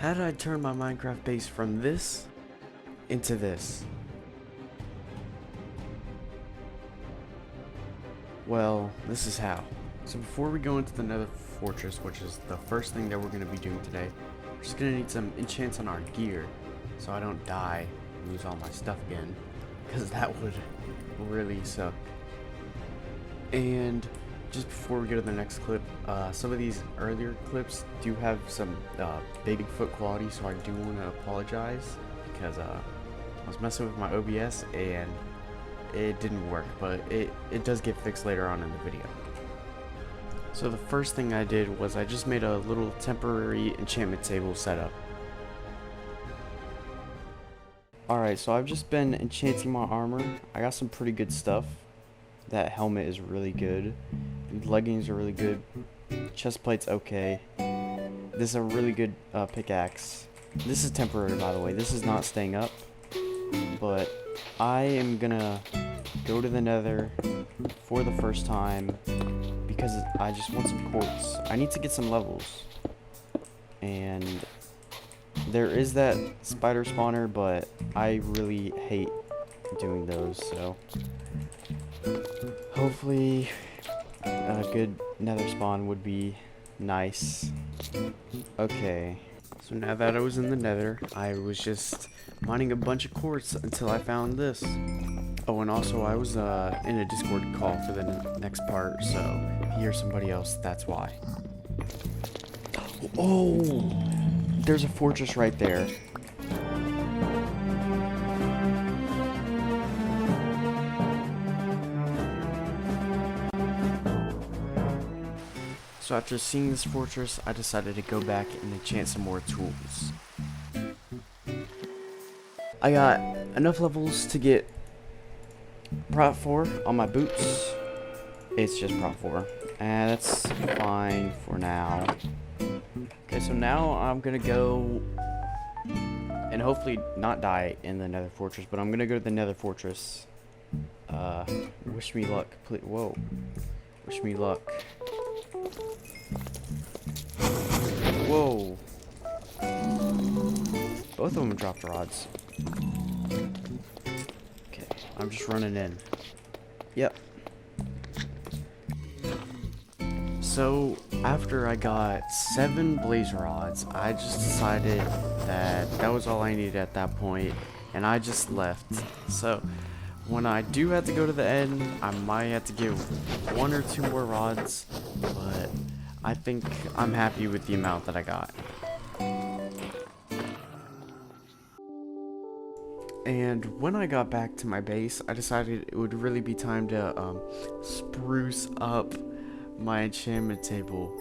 How did I turn my Minecraft base from this into this? Well, this is how. So before we go into the Nether fortress, which is the first thing that we're going to be doing today, we're just going to need some enchants on our gear so I don't die and lose all my stuff again, because that would really suck. And just before we go to the next clip, some of these earlier clips do have some Bigfoot quality, so I do want to apologize because I was messing with my OBS and it didn't work, but it does get fixed later on in the video. So the first thing I did was I just made a little temporary enchantment table setup. Alright, so I've just been enchanting my armor. I got some pretty good stuff. That helmet is really good. Leggings are really good. Chest plate's okay. This is a really good pickaxe. This is temporary, by the way. This is not staying up. But I am gonna go to the Nether for the first time because I just want some quartz. I need to get some levels. And there is that spider spawner, but I really hate doing those, so hopefully a good Nether spawn would be nice. Okay, so now that I was in the Nether, I was just mining a bunch of quartz until I found this. Oh, and also I was in a Discord call for the next part, so if you hear somebody else, that's why. Oh, there's a fortress right there. So after seeing this fortress, I decided to go back and enchant some more tools. I got enough levels to get Prot 4 on my boots. It's just Prot 4, and that's fine for now. Okay, so now I'm gonna go and hopefully not die in the Nether fortress, but I'm gonna go to the Nether fortress. Wish me luck, please. Whoa, wish me luck. Whoa. Both of them dropped rods. Okay, I'm just running in. Yep. So, after I got 7 blaze rods, I just decided that that was all I needed at that point, and I just left. So, when I do have to go to the end, I might have to get 1 or 2 more rods, but I think I'm happy with the amount that I got. And when I got back to my base, I decided it would really be time to spruce up my enchantment table.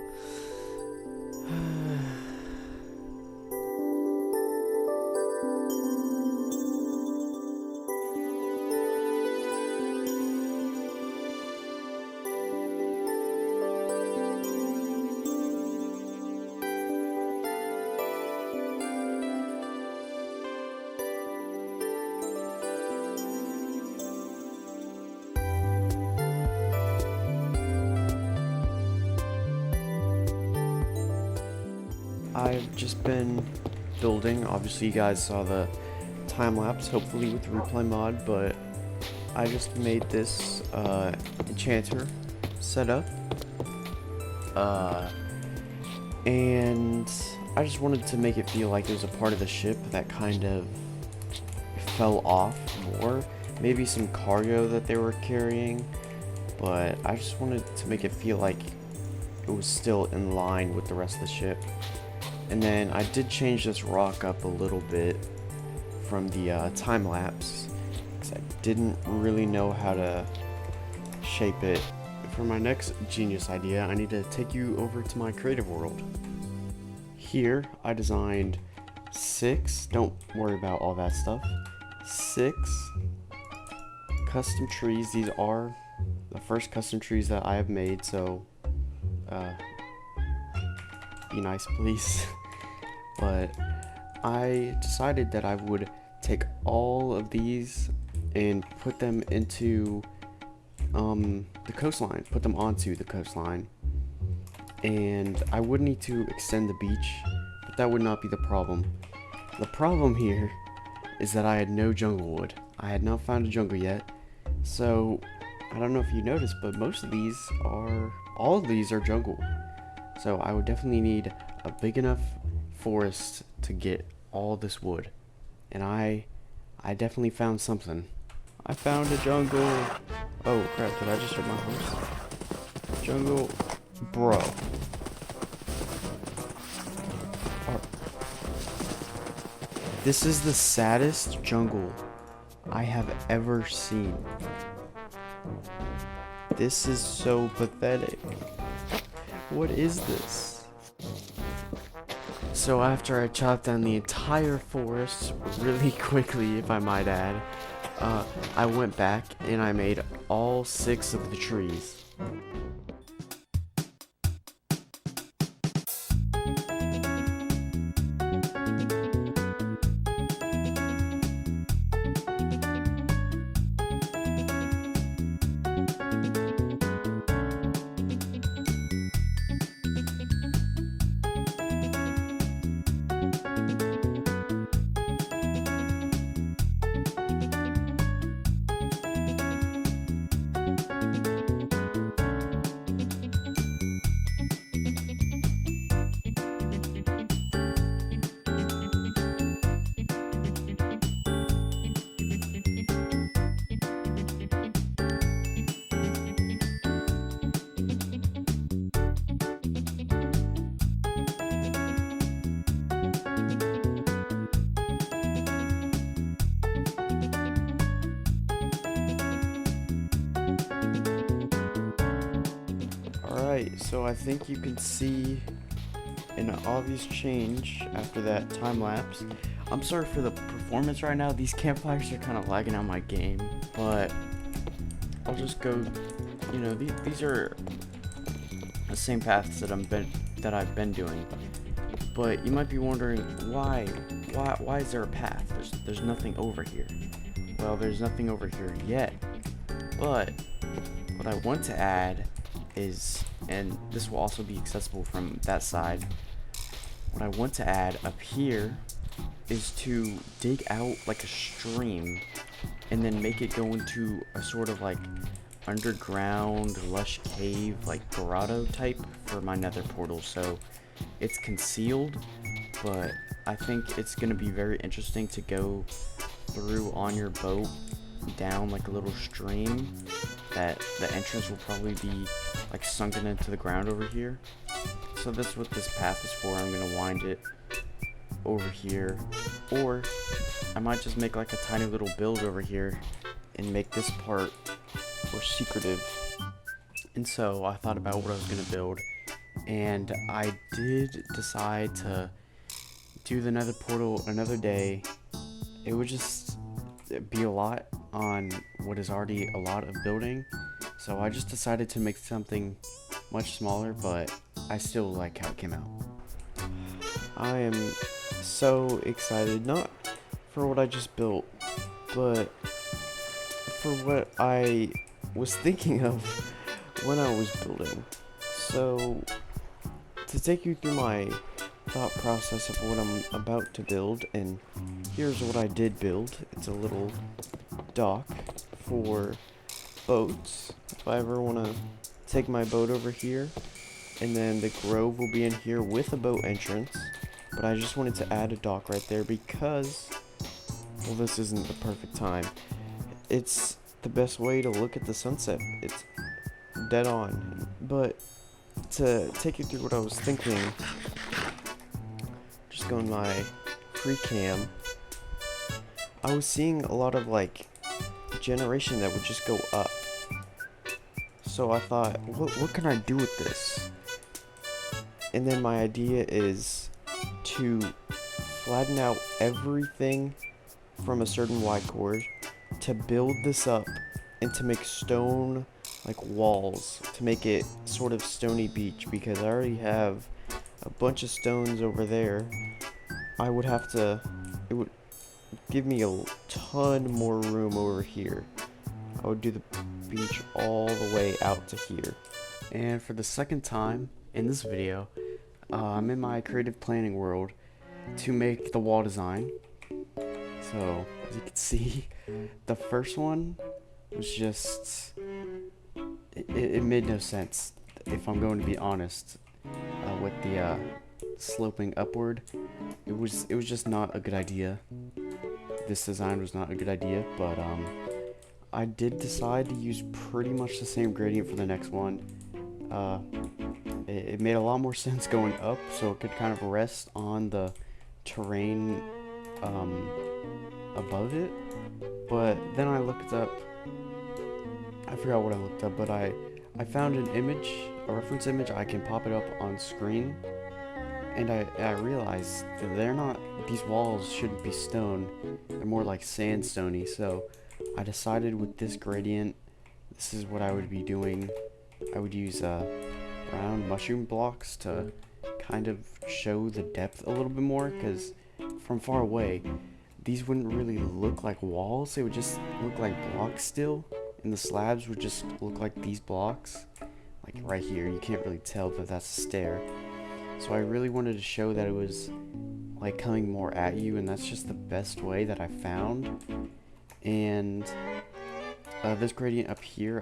I've just been building. Obviously you guys saw the time lapse, hopefully with the replay mod, but I just made this enchanter setup, and I just wanted to make it feel like it was a part of the ship that kind of fell off, or maybe some cargo that they were carrying, but I just wanted to make it feel like it was still in line with the rest of the ship. And then I did change this rock up a little bit from the time lapse because I didn't really know how to shape it. For my next genius idea, I need to take you over to my creative world. Here I designed 6, don't worry about all that stuff, 6 custom trees. These are the first custom trees that I have made, so be nice please. But I decided that I would take all of these and put them into the coastline, put them onto the coastline, and I would need to extend the beach that would not be the problem. The problem here is that I had no jungle wood. I had not found a jungle yet. So, I don't know if you noticed, but all of these are jungle. So I would definitely need a big enough forest to get all this wood. And I definitely found something. I found a jungle. Oh crap, did I just hurt my horse? Jungle. Bro. This is the saddest jungle I have ever seen. This is so pathetic. What is this? So after I chopped down the entire forest really quickly, if I might add, I went back and I made all 6 of the trees. Alright, so I think you can see an obvious change after that time lapse. I'm sorry for the performance right now. These campfires are kind of lagging out my game, but I'll just go, you know, these are the same paths that I've been doing. But you might be wondering why is there a path? There's nothing over here. Well, there's nothing over here yet. But what I want to add is, and this will also be accessible from that side, what I want to add up here is to dig out like a stream and then make it go into a sort of like underground lush cave, like grotto type for my nether portal. So it's concealed, but I think it's going to be very interesting to go through on your boat down like a little stream that the entrance will probably be like sunken into the ground over here. So that's what this path is for. I'm gonna wind it over here, or I might just make like a tiny little build over here and make this part more secretive. And so I thought about what I was gonna build, and I did decide to do the nether portal another day. It would just be a lot on what is already a lot of building, so I just decided to make something much smaller, but I still like how it came out. I am so excited, not for what I just built, but for what I was thinking of when I was building. So to take you through my thought process of what I'm about to build, and here's what I did build. It's a little dock for boats if I ever want to take my boat over here, and then the grove will be in here with a boat entrance, but I just wanted to add a dock right there because, well, this isn't the perfect time. It's the best way to look at the sunset. It's dead on. But to take you through what I was thinking, just going my free cam, I was seeing a lot of like generation that would just go up. So I thought, what can I do with this? And then my idea is to flatten out everything from a certain wide chord, to build this up and to make stone like walls, to make it sort of stony beach, because I already have a bunch of stones over there. I would have to, it would give me a ton more room over here. I would do the beach all the way out to here. And for the second time in this video, I'm in my creative planning world, to make the wall design. So, as you can see, the first one was just, it made no sense, if I'm going to be honest, with the sloping upward. It was just not a good idea. This design was not a good idea, but I did decide to use pretty much the same gradient for the next one. It made a lot more sense going up, so it could kind of rest on the terrain above it. But then I looked up, I forgot what I looked up, but I found an image, a reference image. I can pop it up on screen, and I realized that these walls shouldn't be stone, they're more like sandstony. So I decided with this gradient, this is what I would be doing. I would use round mushroom blocks to kind of show the depth a little bit more, because from far away these wouldn't really look like walls, they would just look like blocks still, and the slabs would just look like these blocks. Like right here, you can't really tell, but that's a stair. So I really wanted to show that it was like coming more at you, and that's just the best way that I found. And this gradient up here,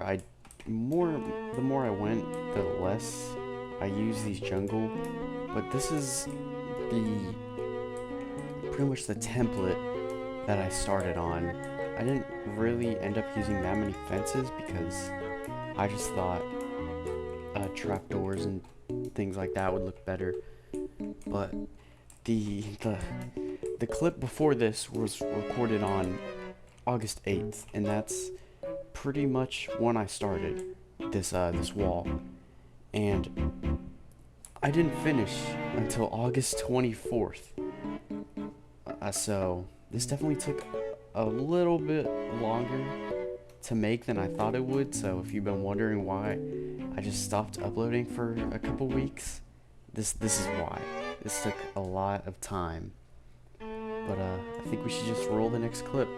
the more I went, the less I used these jungle. But this is pretty much the template that I started on. I didn't really end up using that many fences because I just thought trapdoors and things like that would look better. But the clip before this was recorded on August 8th, and that's pretty much when I started this wall, and I didn't finish until August 24th. So this definitely took a little bit longer to make than I thought it would. So if you've been wondering why I just stopped uploading for a couple weeks, this is why. This took a lot of time. But I think we should just roll the next clip.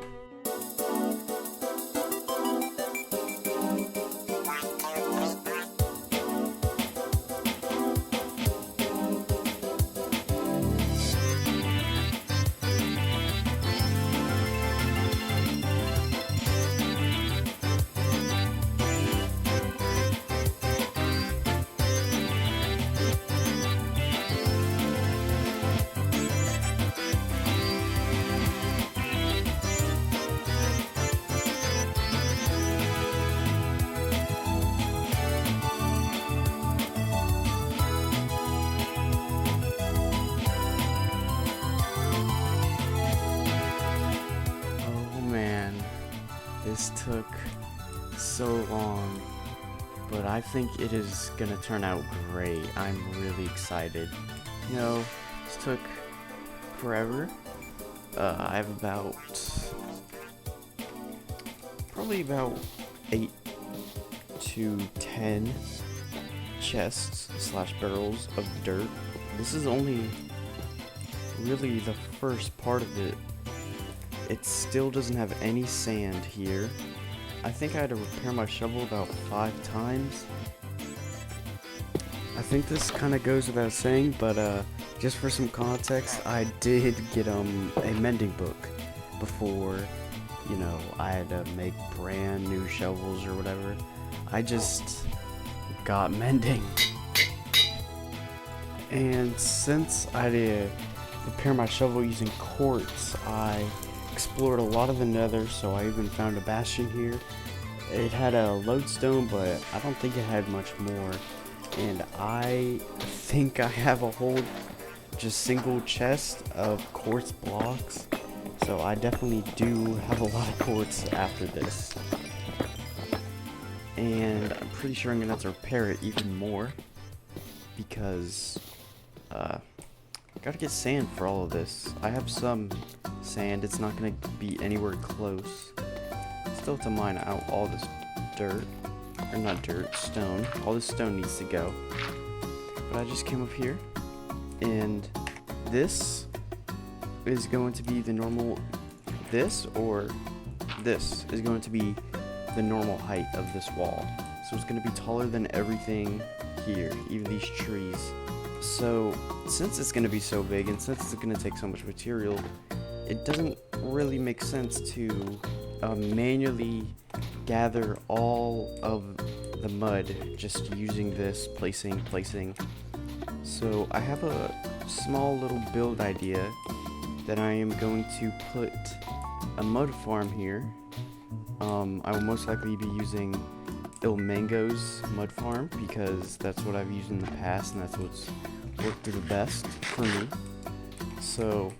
This took so long, but I think it is gonna turn out great. I'm really excited. You know, this took forever. I have probably about 8 to 10 chests / barrels of dirt. This is only really the first part of it. It still doesn't have any sand here. I think I had to repair my shovel about 5 times. I think this kind of goes without saying, but just for some context, I did get a mending book before, you know, I had to make brand new shovels or whatever. I just got mending. And since I did repair my shovel using quartz, I explored a lot of the Nether, so I even found a bastion here. It had a lodestone, but I don't think it had much more. And I think I have a whole just single chest of quartz blocks, so I definitely do have a lot of quartz after this. And I'm pretty sure I'm gonna have to repair it even more because gotta get sand for all of this. I have some sand, it's not gonna be anywhere close. Still have to mine out all this dirt, or not dirt, stone. All this stone needs to go. But I just came up here, and this is going to be the normal, this is going to be the normal height of this wall. So it's gonna be taller than everything here, even these trees. So, since it's going to be so big and since it's going to take so much material, it doesn't really make sense to manually gather all of the mud just using this placing. So I have a small little build idea that I am going to put a mud farm here. I will most likely be using Mango's mud farm because that's what I've used in the past and that's what's worked the best for me. So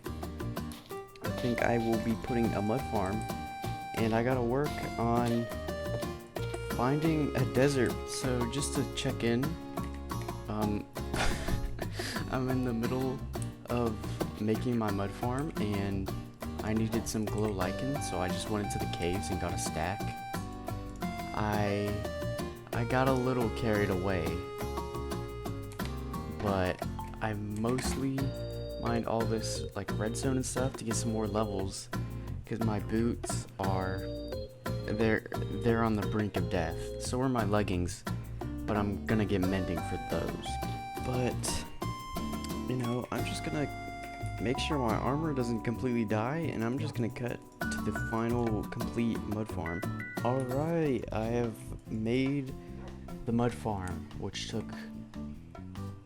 I think I will be putting a mud farm, and I gotta work on finding a desert. So just to check in, I'm in the middle of making my mud farm and I needed some glow lichen, so I just went into the caves and got a stack. I got a little carried away, but I mostly mined all this like redstone and stuff to get some more levels because my boots are they're on the brink of death. So are my leggings, but I'm gonna get mending for those. But you know, I'm just gonna make sure my armor doesn't completely die, and I'm just gonna cut to the final complete mud farm. Alright, I have made the mud farm, which took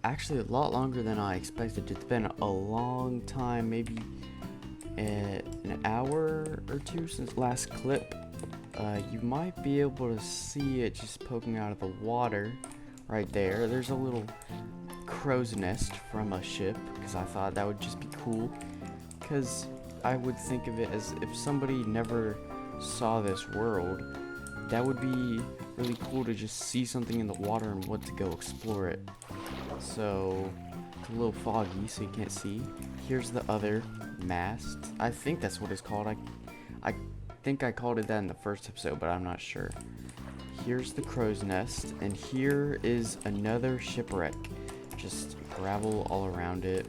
actually a lot longer than I expected. It's been a long time, maybe an hour or two since last clip. You might be able to see it just poking out of the water right there. There's a little crow's nest from a ship because I thought that would just be cool, because I would think of it as if somebody never saw this world, that would be really cool to just see something in the water and want to go explore it. So it's a little foggy so you can't see. Here's the other mast. I think that's what it's called. I think I called it that in the first episode, but I'm not sure. Here's the crow's nest, and here is another shipwreck. Just gravel all around it.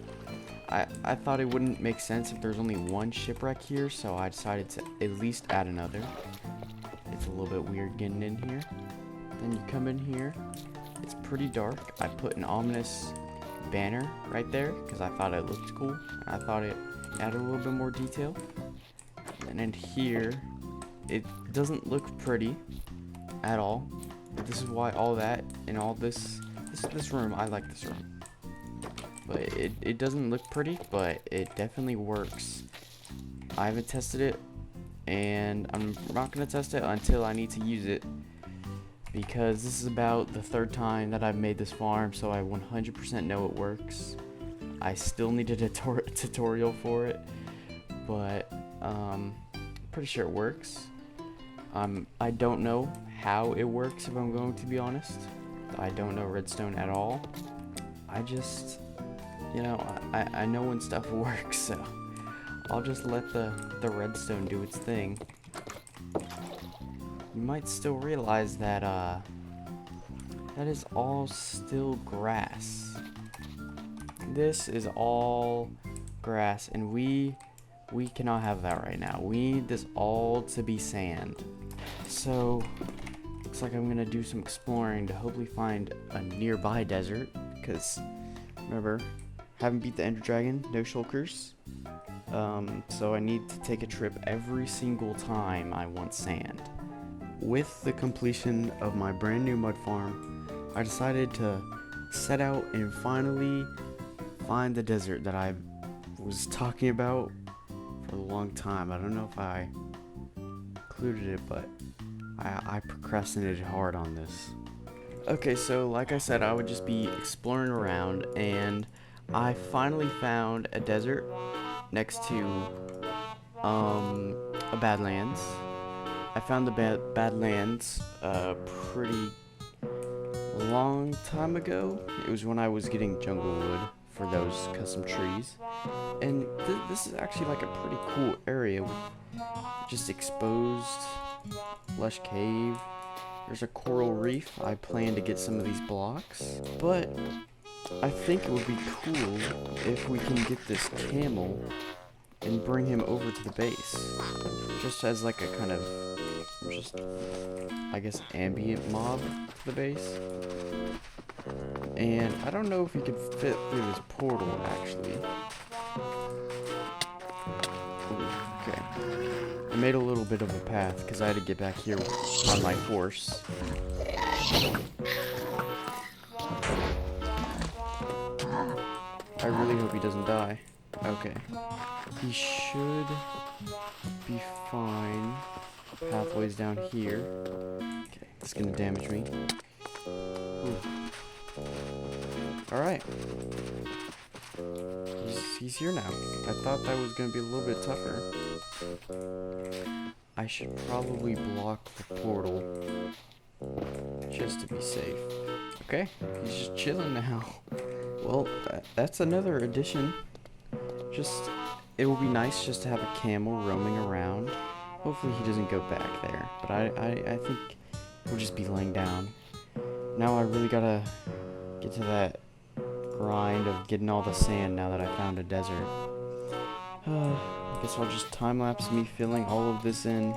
I thought it wouldn't make sense if there's only one shipwreck here, so I decided to at least add another. It's a little bit weird getting in here. Then you come in here. It's pretty dark. I put an ominous banner right there because I thought it looked cool. I thought it added a little bit more detail. And then here, it doesn't look pretty at all. But this is why all that and all this room, I like this room. But it doesn't look pretty, but it definitely works. I haven't tested it, and I'm not going to test it until I need to use it, because this is about the third time that I've made this farm, so I 100% know it works. I still need a tutorial for it, but pretty sure it works. I don't know how it works, if I'm going to be honest. I don't know redstone at all. I just, you know, I know when stuff works, so I'll just let the redstone do its thing. You might still realize that that is all still grass. This is all grass, and we cannot have that right now. We need this all to be sand. So looks like I'm gonna do some exploring to hopefully find a nearby desert, because remember, haven't beat the Ender Dragon, no shulkers. So I need to take a trip every single time I want sand. With the completion of my brand new mud farm, I decided to set out and finally find the desert that I was talking about for a long time. I don't know if I included it, but I procrastinated hard on this. Okay, so like I said, I would just be exploring around, and I finally found a desert next to a Badlands. I found the Badlands pretty long time ago. It was when I was getting jungle wood for those custom trees, and this is actually like a pretty cool area with just exposed lush cave. There's a coral reef. I plan to get some of these blocks, but I think it would be cool if we can get this camel and bring him over to the base, just as like a kind of, just, I guess, ambient mob to the base. And I don't know if he could fit through this portal, actually. Okay. I made a little bit of a path, because I had to get back here on my horse. I really hope he doesn't die. Okay. He should be fine. Pathway's down here. Okay, it's gonna damage me. Alright. He's here now. I thought that was gonna be a little bit tougher. I should probably block the portal just to be safe. Okay, he's just chilling now. Well, that's another addition. Just, it will be nice just to have a camel roaming around. Hopefully he doesn't go back there. But I think we'll just be laying down. Now I really gotta get to that grind of getting all the sand now that I found a desert. I guess I'll just time-lapse me filling all of this in.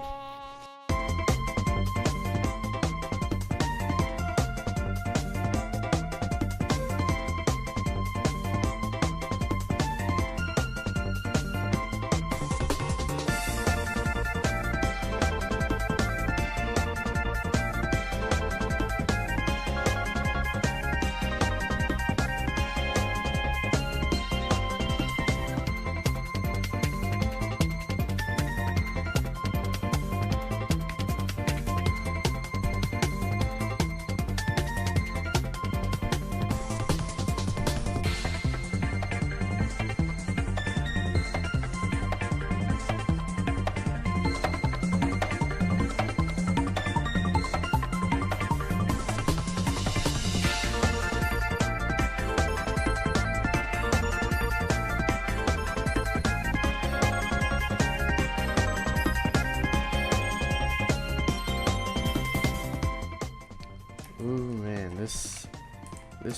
Ooh man, this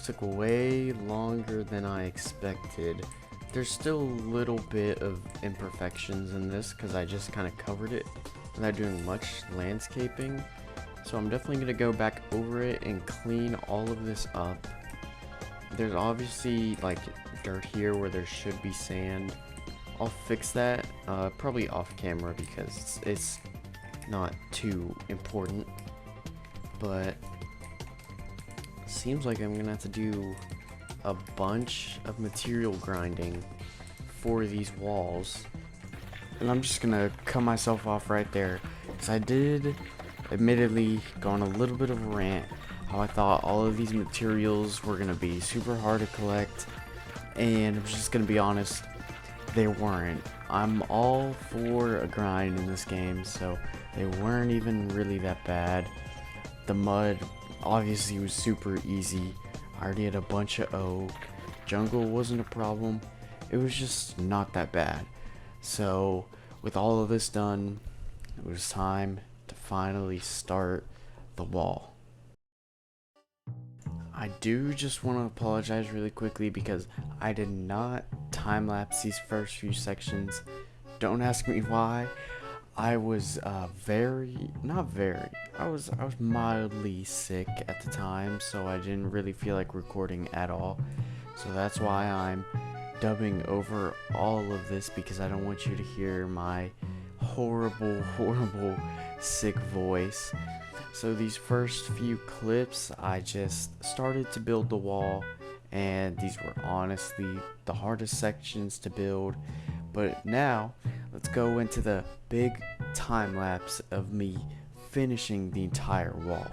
took way longer than I expected. There's still a little bit of imperfections in this because I just kind of covered it without doing much landscaping. So I'm definitely going to go back over it and clean all of this up. There's obviously like dirt here where there should be sand. I'll fix that probably off camera because it's not too important. But seems like I'm gonna have to do a bunch of material grinding for these walls, and I'm just gonna cut myself off right there because I did admittedly go on a little bit of a rant how I thought all of these materials were gonna be super hard to collect, and I'm just gonna be honest, they weren't. I'm all for a grind in this game, so they weren't even really that bad. The mud obviously was super easy. I already had a bunch of oak. Jungle wasn't a problem. It was just not that bad. So with all of this done, it was time to finally start the wall. I do just want to apologize really quickly because I did not time-lapse these first few sections. Don't ask me why. I was I was mildly sick at the time, so I didn't really feel like recording at all. So that's why I'm dubbing over all of this, because I don't want you to hear my horrible sick voice. So these first few clips, I just started to build the wall, and these were honestly the hardest sections to build. But now, let's go into the big time lapse of me finishing the entire wall.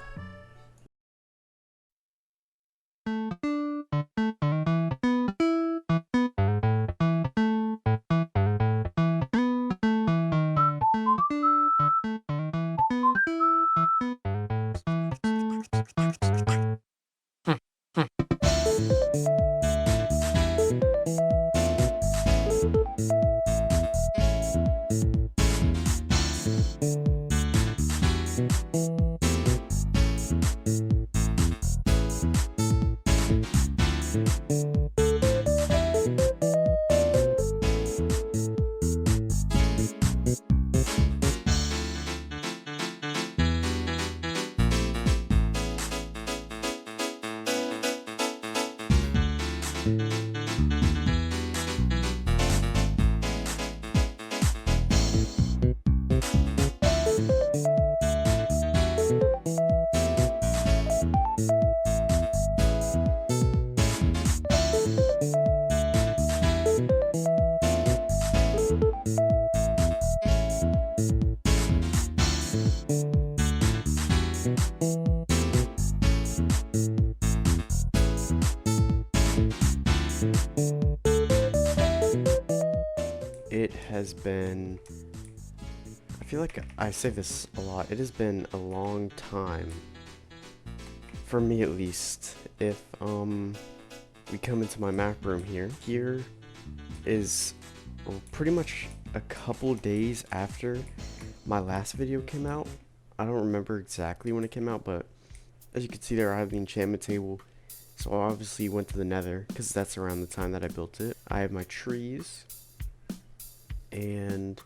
it has been, I feel like I say this a lot, it has been a long time, for me at least. If we come into my map room here is pretty much a couple days after my last video came out. I don't remember exactly when it came out, but as you can see there, I have the enchantment table. So I obviously went to the Nether, because that's around the time that I built it. I have my trees, and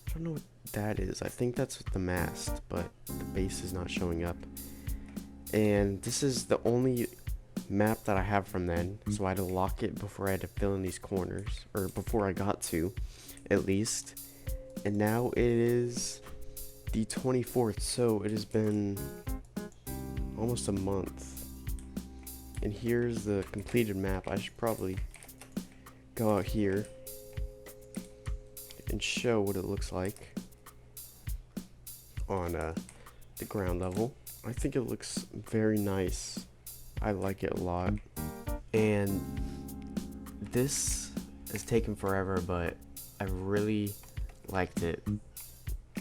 I don't know what that is. I think that's the mast, but the base is not showing up. And this is the only map that I have from then, so I had to lock it before I had to fill in these corners, or before I got to, at least. And now it is the 24th, so it has been almost a month. And here's the completed map. I should probably go out here and show what it looks like on the ground level. I think it looks very nice. I like it a lot. And this has taken forever, but I really liked it.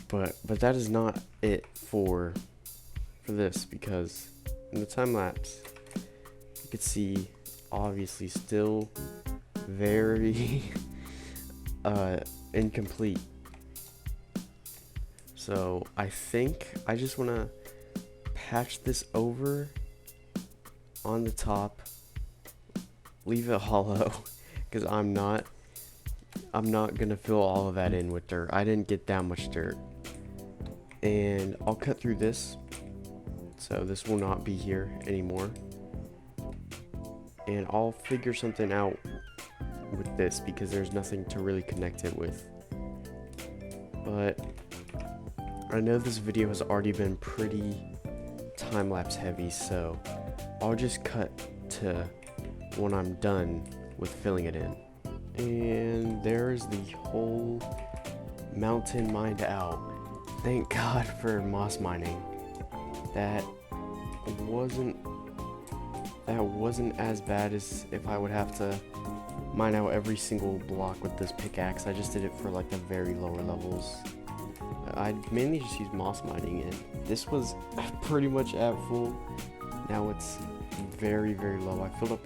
But that is not it for this, because in the time lapse you could see obviously still very incomplete. So I think I just want to patch this over on the top, leave it hollow, because I'm not gonna fill all of that in with dirt. I didn't get that much dirt. And I'll cut through this, so this will not be here anymore. And I'll figure something out with this, because there's nothing to really connect it with. But I know this video has already been pretty time-lapse heavy, so I'll just cut to when I'm done with filling it in. And there's the whole mountain mined out. Thank God for moss mining. That wasn't as bad as if I would have to mine out every single block with this pickaxe. I just did it for like the very lower levels. I mainly just use moss mining, and this was pretty much at full. Now it's very, very low. I filled up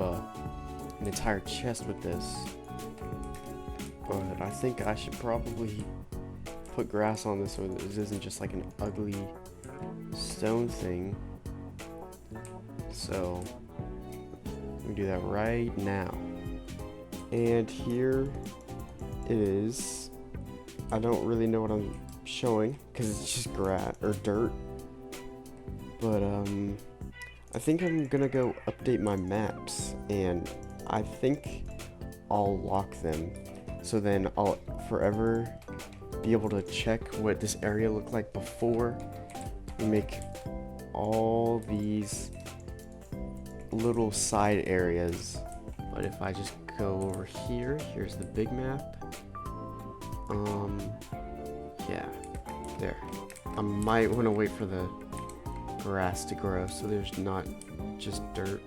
an entire chest with this, but I think I should probably put grass on this so this isn't just like an ugly stone thing. So let me do that right now. And here it is. I don't really know what I'm showing because it's just grass or dirt, but I think I'm gonna go update my maps, and I think I'll lock them, so then I'll forever be able to check what this area looked like before we make all these little side areas. But if I just go over here, here's the big map. Yeah, there. I might want to wait for the grass to grow so there's not just dirt.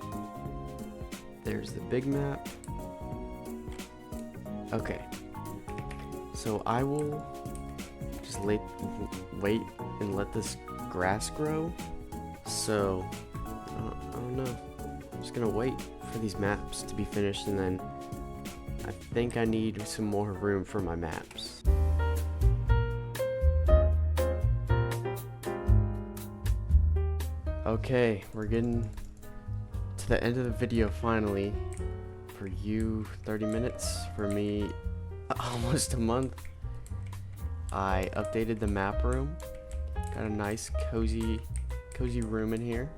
There's the big map. Okay, so I will just wait and let this grass grow. So I don't know, I'm just gonna wait for these maps to be finished, and then I think I need some more room for my maps. Okay, we're getting to the end of the video finally. For you, 30 minutes. For me, almost a month. I updated the map room. Got a nice cozy room in here.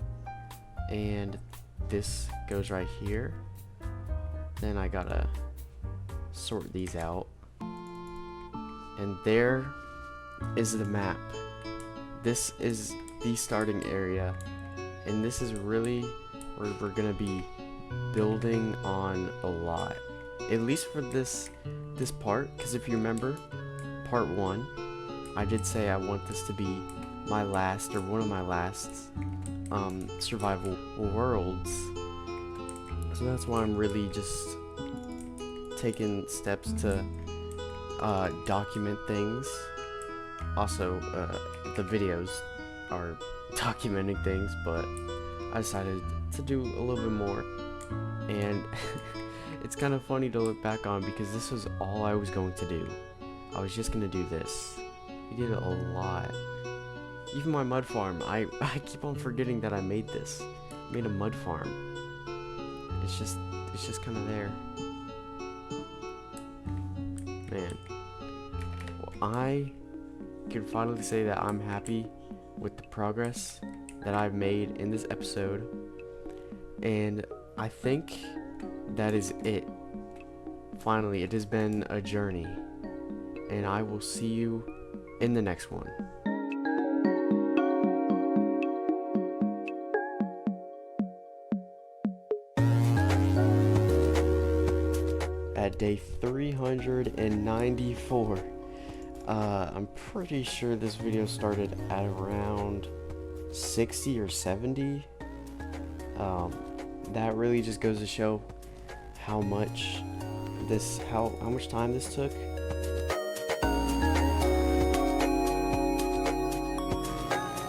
And this goes right here. Then I gotta sort these out. And there is the map. This is the starting area. And this is really where we're gonna be building on a lot, at least for this part, because if you remember part 1, I did say I want this to be my last, or one of my last survival worlds. So that's why I'm really just taking steps to document things. Also, the videos are documenting things, but I decided to do a little bit more. And it's kind of funny to look back on because this was all I was going to do. I was just going to do this. We did a lot. Even my mud farm, I keep on forgetting that I made this. I made a mud farm. It's just kind of there. Man. Well, I can finally say that I'm happy with the progress that I've made in this episode. And I think that is it. Finally, it has been a journey. And I will see you in the next one. At day 394. I'm pretty sure this video started at around 60 or 70. That really just goes to show how much time this took.